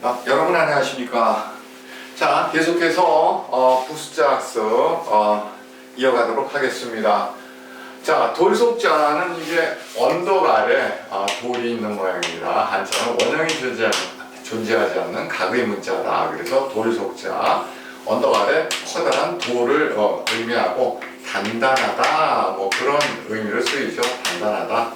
여러분 안녕하십니까. 자, 계속해서 부숫자 학습 이어가도록 하겠습니다. 자, 돌속자는 이제 언덕 아래 돌이 있는 모양입니다. 한자는 원형이 존재하지 않는 각의 문자다. 그래서 돌속자, 언덕 아래 커다란 돌을 의미하고 단단하다, 뭐 그런 의미로 쓰이죠. 단단하다.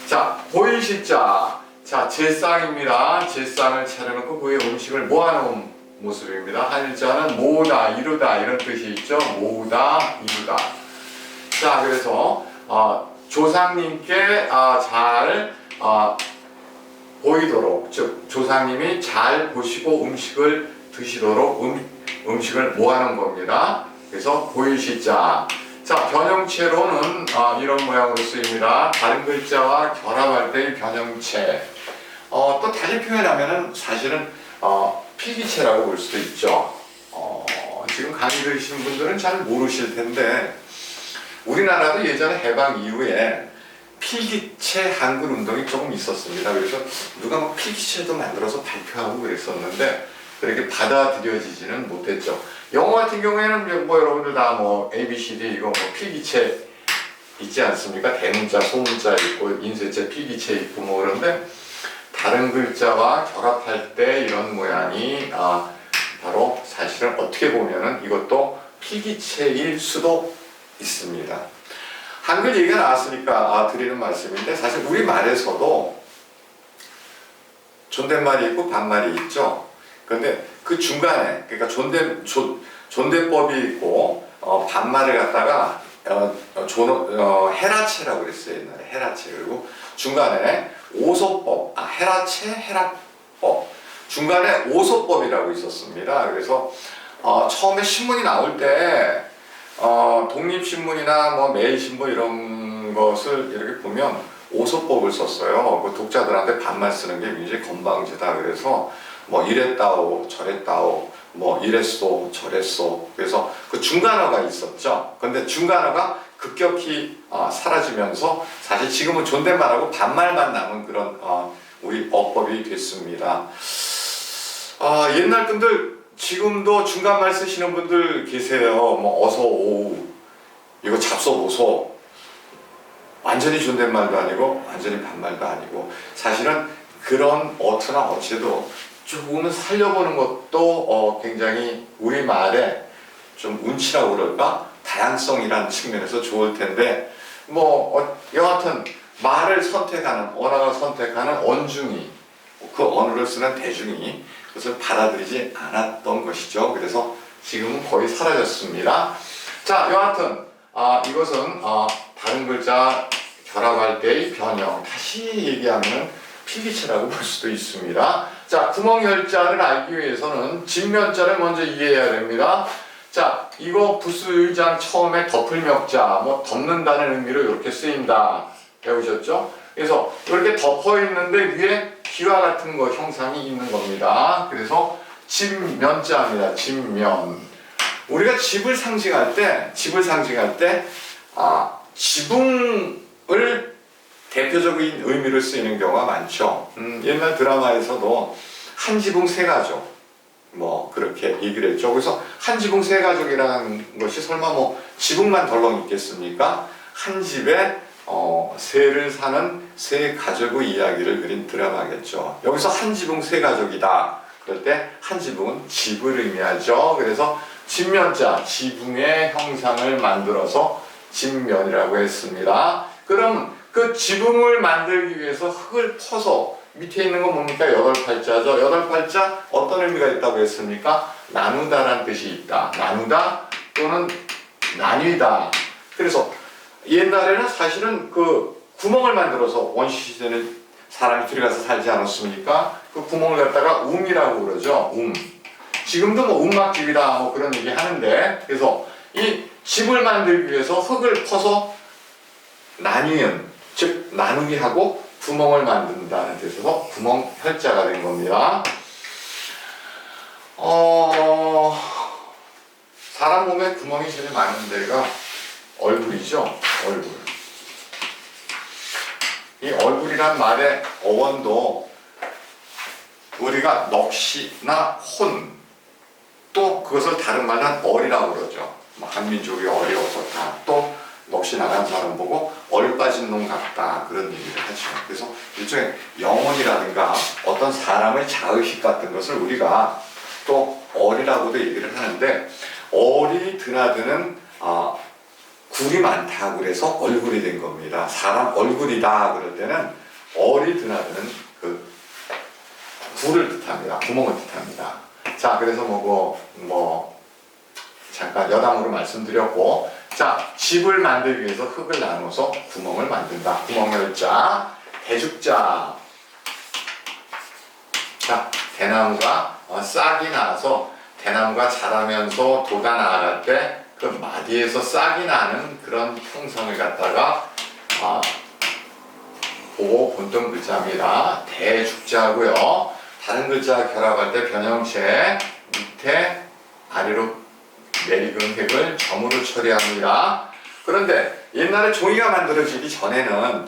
자, 보일시자. 자, 제쌍입니다. 제쌍을 차려놓고 그의 음식을 모아놓은 모습입니다. 한자는 모으다, 이루다 이런 뜻이 있죠. 모으다, 이루다. 자, 그래서 조상님께 잘 보이도록, 즉 조상님이 잘 보시고 음식을 드시도록 음식을 모아놓은 겁니다. 그래서 보일시자. 자, 변형체로는 이런 모양으로 쓰입니다. 다른 글자와 결합할 때의 변형체. 또 다시 표현하면은 사실은 필기체라고 볼 수도 있죠. 지금 강의 들으시는 분들은 잘 모르실 텐데 우리나라도 예전에 해방 이후에 필기체 한글 운동이 조금 있었습니다. 그래서 누가 막 필기체도 만들어서 발표하고 그랬었는데 그렇게 받아들여지지는 못했죠. 영어 같은 경우에는 뭐 여러분들 다 뭐 ABCD 이거 뭐 필기체 있지 않습니까? 대문자, 소문자 있고 인쇄체, 필기체 있고 뭐 그런데 다른 글자와 결합할 때 이런 모양이 바로 사실은 어떻게 보면은 이것도 필기체일 수도 있습니다. 한글 얘기가 나왔으니까 드리는 말씀인데 사실 우리말에서도 존댓말이 있고 반말이 있죠. 그런데 그 중간에 그러니까 존댓법이 있고 반말을 갖다가 해라체라고 그랬어요. 옛날에 해라체. 그리고 중간에 오소법, 해라체, 해라법. 중간에 오소법이라고 있었습니다. 그래서 처음에 신문이 나올 때 독립신문이나 뭐 매일신문 이런 것을 이렇게 보면 오소법을 썼어요. 그 독자들한테 반말 쓰는 게 굉장히 건방지다. 그래서 뭐 이랬다오, 저랬다오, 뭐 이랬소, 저랬소. 그래서 그 중간어가 있었죠. 근데 중간어가 급격히 사라지면서 사실 지금은 존댓말하고 반말만 남은 그런 우리 어법이 됐습니다. 옛날 분들 지금도 중간말 쓰시는 분들 계세요. 뭐 어서 오우, 이거 잡숴보소. 완전히 존댓말도 아니고 완전히 반말도 아니고 사실은 그런 어투나 어체도 조금은 살려보는 것도 굉장히 우리말에 좀 운치라고 그럴까? 다양성이라는 측면에서 좋을 텐데 뭐 여하튼 말을 선택하는, 언어를 선택하는 언중이, 그 언어를 쓰는 대중이 그것을 받아들이지 않았던 것이죠. 그래서 지금은 거의 사라졌습니다. 자, 여하튼 이것은 다른 글자 결합할 때의 변형, 다시 얘기하면 필기체라고 볼 수도 있습니다. 자, 구멍열자를 알기 위해서는 진면자를 먼저 이해해야 됩니다. 자, 이거 부수의장 처음에 덮을멱자, 뭐 덮는다는 의미로 이렇게 쓰인다. 배우셨죠? 그래서 이렇게 덮어 있는데 위에 기와 같은 거 형상이 있는 겁니다. 그래서 집면자입니다. 집면. 우리가 집을 상징할 때 지붕을 대표적인 의미로 쓰이는 경우가 많죠. 옛날 드라마에서도 한 지붕 세 가족 뭐 그렇게 얘기를 했죠. 그래서 한 지붕 세 가족이라는 것이 설마 뭐 지붕만 덜렁 있겠습니까? 한 집에 세를 사는 세 가족의 이야기를 그린 드라마겠죠. 여기서 한 지붕 세 가족이다. 그럴 때 한 지붕은 집을 의미하죠. 그래서 집면자, 지붕의 형상을 만들어서 집면이라고 했습니다. 그럼 그 지붕을 만들기 위해서 흙을 퍼서 밑에 있는 건 뭡니까? 여덟팔자죠. 여덟팔자 어떤 의미가 있다고 했습니까? 나누다라는 뜻이 있다. 나누다 또는 나뉘다. 그래서 옛날에는 사실은 그 구멍을 만들어서 원시시대는 사람이 들어가서 살지 않았습니까? 그 구멍을 갖다가 움이라고 그러죠. 지금도 뭐 움막집이다 뭐 그런 얘기 하는데, 그래서 이 집을 만들기 위해서 흙을 퍼서 나뉘는, 즉 나누기 하고 구멍을 만든다는 뜻에서 구멍혈자가 된 겁니다. 사람 몸에 구멍이 제일 많은 데가 얼굴이죠. 얼굴. 이 얼굴이란 말의 어원도 우리가 넋이나 혼, 또 그것을 다른 말로는 어리라고 그러죠. 한민족이 어리 없었다. 또 넋이 나간 사람 보고 얼 빠진 놈 같다. 그런 얘기를 하죠. 그래서 일종의 영혼이라든가 어떤 사람의 자의식 같은 것을 우리가 또 어리라고도 얘기를 하는데, 얼이 드나드는 굴이 많다고 그래서 얼굴이 된 겁니다. 사람 얼굴이다 그럴 때는 얼이 드나드는 그 굴을 뜻합니다. 구멍을 뜻합니다. 자, 그래서 잠깐 여담으로 말씀드렸고, 자, 집을 만들기 위해서 흙을 나눠서 구멍을 만든다. 구멍열자, 대죽자. 자, 대나무가 싹이 나서 대나무가 자라면서 돋아 나갈 때 그 마디에서 싹이 나는 그런 형상을 갖다가 보고 본뜬 글자입니다. 대죽자고요. 다른 글자 결합할 때 변형체 밑에 아래로 내리근 획을 점으로 처리합니다. 그런데 옛날에 종이가 만들어지기 전에는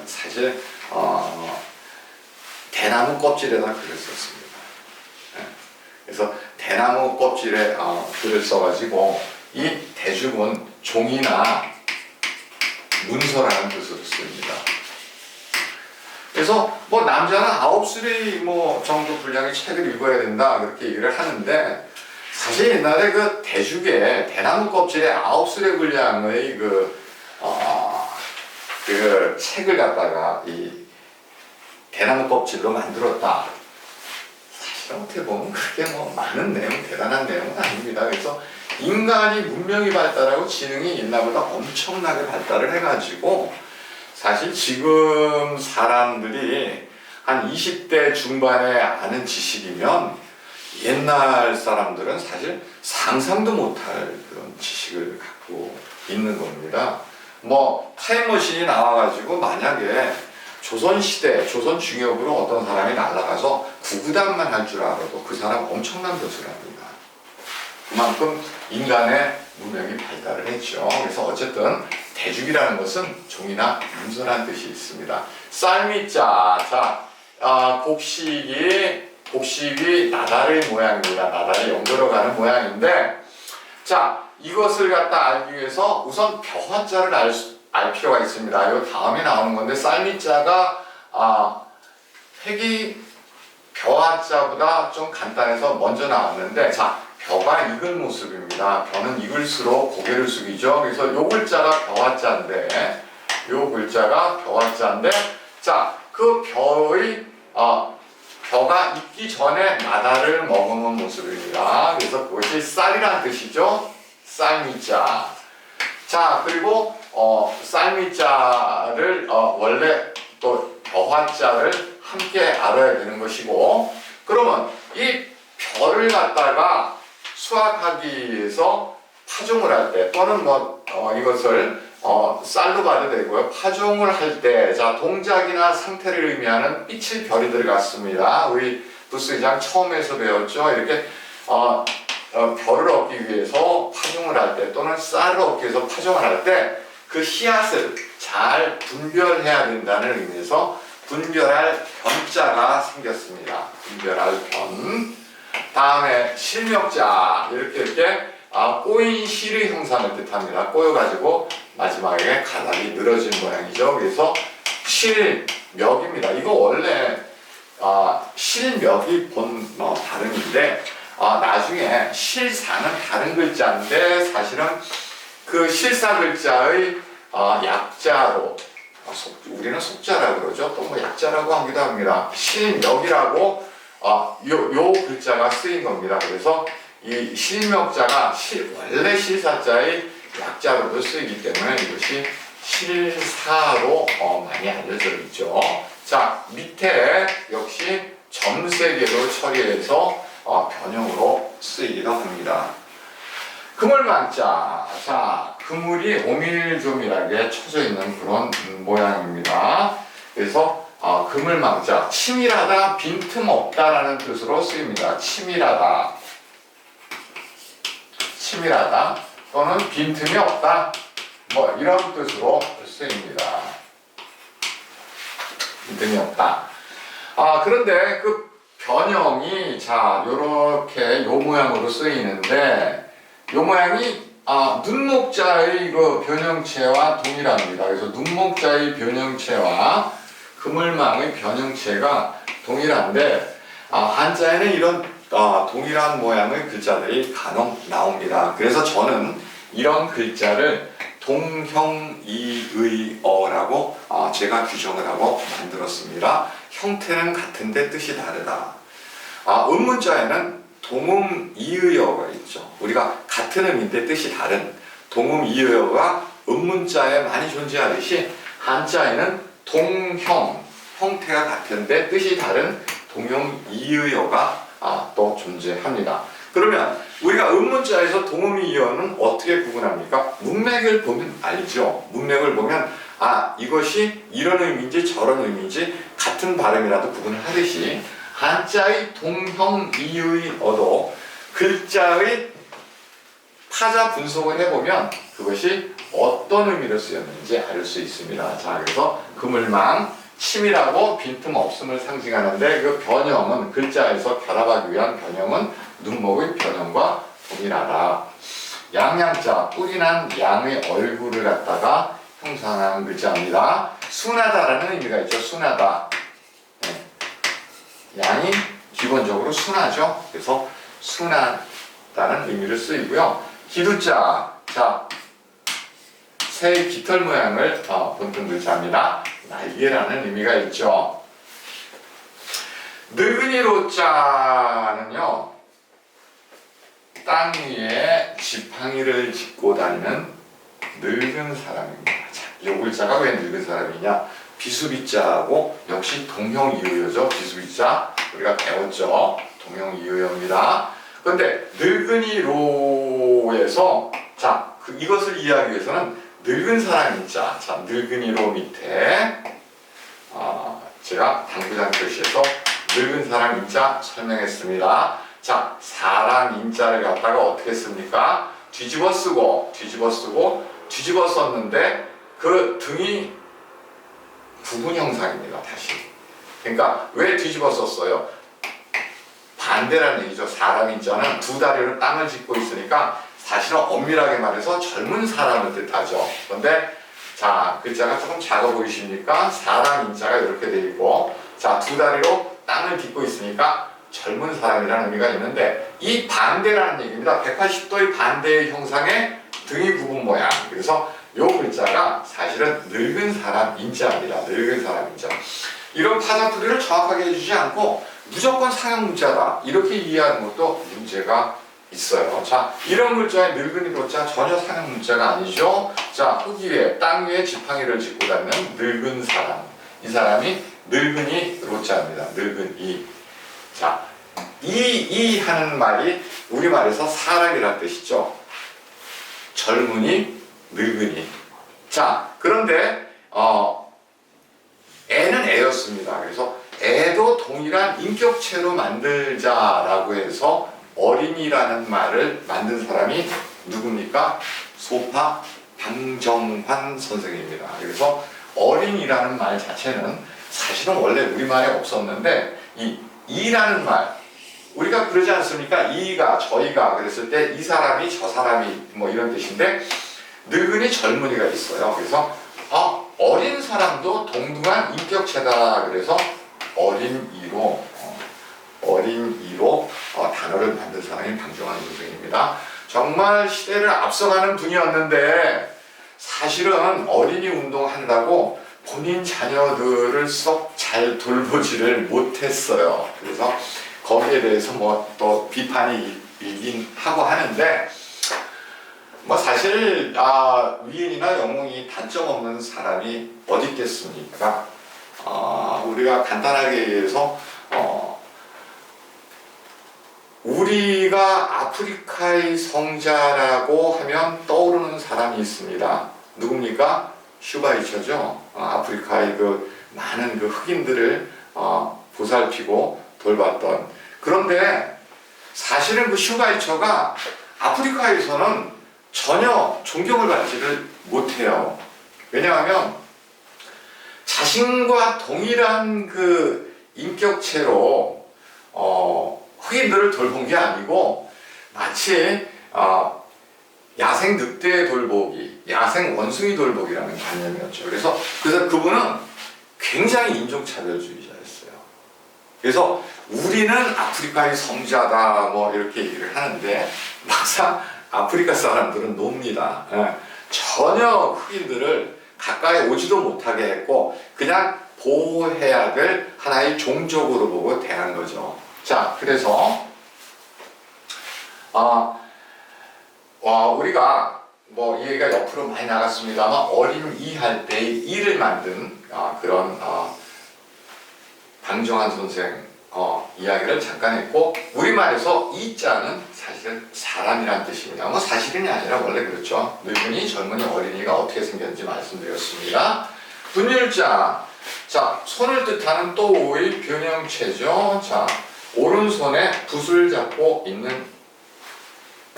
사실 대나무 껍질에다 글을 썼습니다. 그래서 대나무 껍질에 글을 써가지고 이 대죽은 종이나 문서라는 뜻으로 씁니다. 그래서 남자는 9수레 정도 분량의 책을 읽어야 된다 그렇게 얘기를 하는데, 사실 옛날에 그 대죽에 대나무 껍질에 9수레 분량의 그 책을 갖다가 이 대나무 껍질로 만들었다. 사실 어떻게 보면 그렇게 많은 내용, 대단한 내용은 아닙니다. 그래서 인간이 문명이 발달하고 지능이 옛날보다 엄청나게 발달을 해가지고, 사실 지금 사람들이 한 20대 중반에 아는 지식이면 옛날 사람들은 사실 상상도 못할 그런 지식을 갖고 있는 겁니다. 타임머신이 나와가지고 만약에 조선시대, 조선 중엽으로 어떤 사람이 날아가서 구구단만 할 줄 알아도 그 사람 엄청난 것을 합니다. 그만큼 인간의 문명이 발달을 했죠. 그래서 어쨌든 대죽이라는 것은 종이나 문서라는 뜻이 있습니다. 쌀미자, 자, 곡식이 나달의 모양입니다. 나달이 연결로 가는 모양인데, 자, 이것을 갖다 알기 위해서 우선 벼화자를 알 필요가 있습니다. 이 다음에 나오는 건데, 쌀미자가 획이 벼화자보다 좀 간단해서 먼저 나왔는데, 자, 벼가 익은 모습입니다. 벼는 익을수록 고개를 숙이죠. 그래서 요 글자가 벼화자인데, 자, 그 벼가 익기 전에 나달을 머금은 모습입니다. 그래서 그것이 쌀이라는 뜻이죠. 쌀미자. 자, 그리고 쌀미자를 원래 또 벼화자를 함께 알아야 되는 것이고, 그러면 이 벼를 갖다가 수확하기 위해서 파종을 할 때, 또는 이것을 쌀로 봐도 되고요. 파종을 할 때, 자, 동작이나 상태를 의미하는 빛의 별이 들어갔습니다. 우리 부스 2장 처음에서 배웠죠. 이렇게 별을 얻기 위해서 파종을 할 때, 또는 쌀을 얻기 위해서 파종을 할 때, 그 씨앗을 잘 분별해야 된다는 의미에서 분별할 변자가 생겼습니다. 분별할 변. 다음에 실명자, 이렇게 꼬인 실의 형상을 뜻합니다. 꼬여가지고 마지막에 가닥이 늘어진 모양이죠. 그래서 실멱입니다. 이거 원래 실멱이 본 발음인데, 나중에 실사는 다른 글자인데, 사실은 그 실사 글자의 약자로, 우리는 속자라고 그러죠. 또 약자라고 하기도 합니다. 실멱이라고 요 글자가 쓰인 겁니다. 그래서 이 실명자가 원래 실사자의 약자로도 쓰이기 때문에 이것이 실사로 많이 알려져 있죠. 자, 밑에 역시 점세개로 처리해서 변형으로 쓰이기도 합니다. 그물망자. 자, 그물이 오밀조밀하게 쳐져 있는 그런 모양입니다. 그래서 그물망자, 치밀하다, 빈틈없다라는 뜻으로 쓰입니다. 치밀하다 또는 빈틈이 없다, 이런 뜻으로 쓰입니다. 빈틈이 없다. 그런데 그 변형이 자 요렇게 요 모양으로 쓰이는데 요 모양이 눈목자의 그 변형체와 동일합니다. 그래서 눈목자의 변형체와 그물망의 변형체가 동일한데 한자에는 이런 동일한 모양의 글자들이 간혹 나옵니다. 그래서 저는 이런 글자를 동형이의어라고 제가 규정을 하고 만들었습니다. 형태는 같은데 뜻이 다르다. 음문자에는 동음이의어가 있죠. 우리가 같은 의미인데 뜻이 다른 동음이의어가 음문자에 많이 존재하듯이 한자에는 동형, 형태가 같은데 뜻이 다른 동형이의어가 또 존재합니다. 그러면 우리가 음문자에서 동음이의어는 어떻게 구분합니까? 문맥을 보면 알죠. 문맥을 보면 이것이 이런 의미인지 저런 의미인지 같은 발음이라도 구분을 하듯이 한자의 동형이의어도 글자의 타자 분석을 해보면 그것이 어떤 의미로 쓰였는지 알 수 있습니다. 자, 그래서 그물망, 침이라고 빈틈없음을 상징하는데 그 변형은 글자에서 결합하기 위한 변형은 눈목의 변형과 동일하다. 양양자, 뿔이 난 양의 얼굴을 갖다가 형상한 글자입니다. 순하다라는 의미가 있죠. 순하다. 양이 기본적으로 순하죠. 그래서 순하다는 의미를 쓰이고요. 기두자, 자, 새의 깃털 모양을 본뜬 글자입니다. 날개라는 의미가 있죠. 늙은이로자는요, 땅 위에 지팡이를 짚고 다니는 늙은 사람입니다. 자, 이 글자가 왜 늙은 사람이냐? 비수비자하고 역시 동형이의어죠. 비수비자 우리가 배웠죠. 동형이의어입니다. 그런데 늙은이로에서 이것을 이해하기 위해서는 늙은 사람인 자, 늙은이로 밑에 제가 당구장 표시에서 늙은 사람 인자 설명했습니다. 자, 사람 인자를 갖다가 어떻게 씁니까? 뒤집어 쓰고 뒤집어 썼는데 그 등이 구분 형상입니다. 다시. 그러니까 왜 뒤집어 썼어요? 반대라는 얘기죠. 사람 인자는 두 다리로 땅을 짚고 있으니까 사실은 엄밀하게 말해서 젊은 사람을 뜻하죠. 그런데 자, 글자가 조금 작아 보이십니까? 사람 인자가 이렇게 되어 있고, 자, 두 다리로 땅을 딛고 있으니까 젊은 사람이라는 의미가 있는데 이 반대라는 얘기입니다. 180도의 반대의 형상의 등이 굽은 모양. 그래서 이 글자가 사실은 늙은 사람 인자입니다. 늙은 사람 인자. 이런 파자풀이를 정확하게 해주지 않고 무조건 상형 문자다 이렇게 이해하는 것도 문제가 있어요. 자, 이런 글자의 늙은이로자 전혀 상형 문자가 아니죠. 자, 흙 위에 땅 위에 지팡이를 짚고 다니는 늙은 사람. 이 사람이 늙은이로자입니다. 늙은이. 자, 이 하는 말이 우리말에서 사람이란 뜻이죠. 젊은이, 늙은이. 자, 그런데 애는 애였습니다. 그래서 애도 동일한 인격체로 만들자라고 해서 어린이라는 말을 만든 사람이 누굽니까? 소파 방정환 선생입니다. 그래서 어린이라는 말 자체는 사실은 원래 우리말에 없었는데 이라는 말 우리가 그러지 않습니까? 이가 저희가 그랬을 때 이 사람이 저 사람이 뭐 이런 뜻인데 늙은이 젊은이가 있어요. 그래서 어린 사람도 동등한 인격체다. 그래서 어린이로 단어를 만든 사람이 방정환 선생입니다. 정말 시대를 앞서가는 분이었는데 사실은 어린이 운동한다고 본인 자녀들을 썩 잘 돌보지를 못했어요. 그래서 거기에 대해서 뭐 또 비판이 일긴 하고 하는데 뭐 사실 위인이나 영웅이 단점 없는 사람이 어디 있겠습니까? 우리가 간단하게 얘기해서 우리가 아프리카의 성자라고 하면 떠오르는 사람이 있습니다. 누굽니까? 슈바이처죠. 아프리카의 그 많은 그 흑인들을 보살피고 돌봤던. 그런데 사실은 그 슈바이처가 아프리카에서는 전혀 존경을 받지를 못해요. 왜냐하면 자신과 동일한 그 인격체로 흑인들을 돌본 게 아니고 마치 야생 늑대 돌보기, 야생 원숭이 돌보기라는 개념이었죠. 그래서 그분은 굉장히 인종차별주의자였어요. 그래서 우리는 아프리카의 성자다 뭐 이렇게 얘기를 하는데 막상 아프리카 사람들은 놉니다. 전혀 흑인들을 가까이 오지도 못하게 했고 그냥 보호해야 될 하나의 종족으로 보고 대한 거죠. 자, 그래서 우리가 뭐 이 얘기가 옆으로 많이 나갔습니다만 어린 이 할 때 이를 만든 그런 방정환 선생 이야기를 잠깐 했고 우리말에서 이자는 사실은 사람이란 뜻입니다. 뭐 사실이 아니라 원래 그렇죠. 늙은이, 젊은이, 어린이가 어떻게 생겼는지 말씀드렸습니다. 분율자, 자 손을 뜻하는 또의 변형체죠. 자 오른손에 붓을 잡고 있는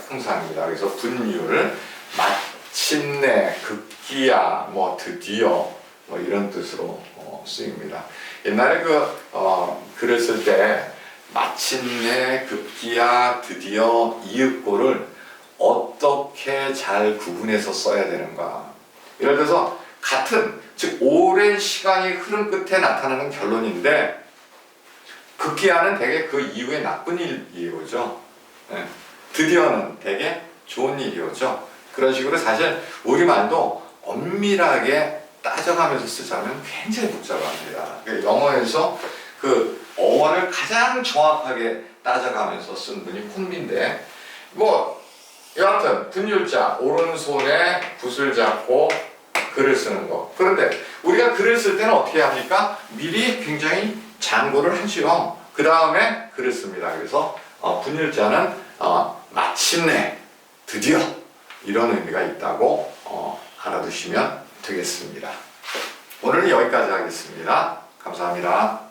형상입니다. 그래서 분율, 마침내, 급기야, 뭐 드디어 뭐 이런 뜻으로 쓰입니다. 옛날에 글을 쓸 때 마침내, 급기야, 드디어, 이윽고를 어떻게 잘 구분해서 써야 되는가. 예를 들어서 같은 즉 오랜 시간이 흐른 끝에 나타나는 결론인데 급기야는 되게 그 이후에 나쁜 일이 오죠. 드디어는 되게 좋은 일이 오죠. 그런 식으로 사실 우리말도 엄밀하게 따져가면서 쓰자면 굉장히 복잡합니다. 영어에서 그 어원을 가장 정확하게 따져가면서 쓴 분이 콘비인데 뭐 여하튼 분율자 오른손에 붓을 잡고 글을 쓰는 거. 그런데 우리가 글을 쓸 때는 어떻게 합니까? 미리 굉장히 장고를 하지요. 그 다음에 글을 씁니다. 그래서 분율자는 마침내, 드디어 이런 의미가 있다고 알아두시면 되겠습니다. 오늘은 여기까지 하겠습니다. 감사합니다.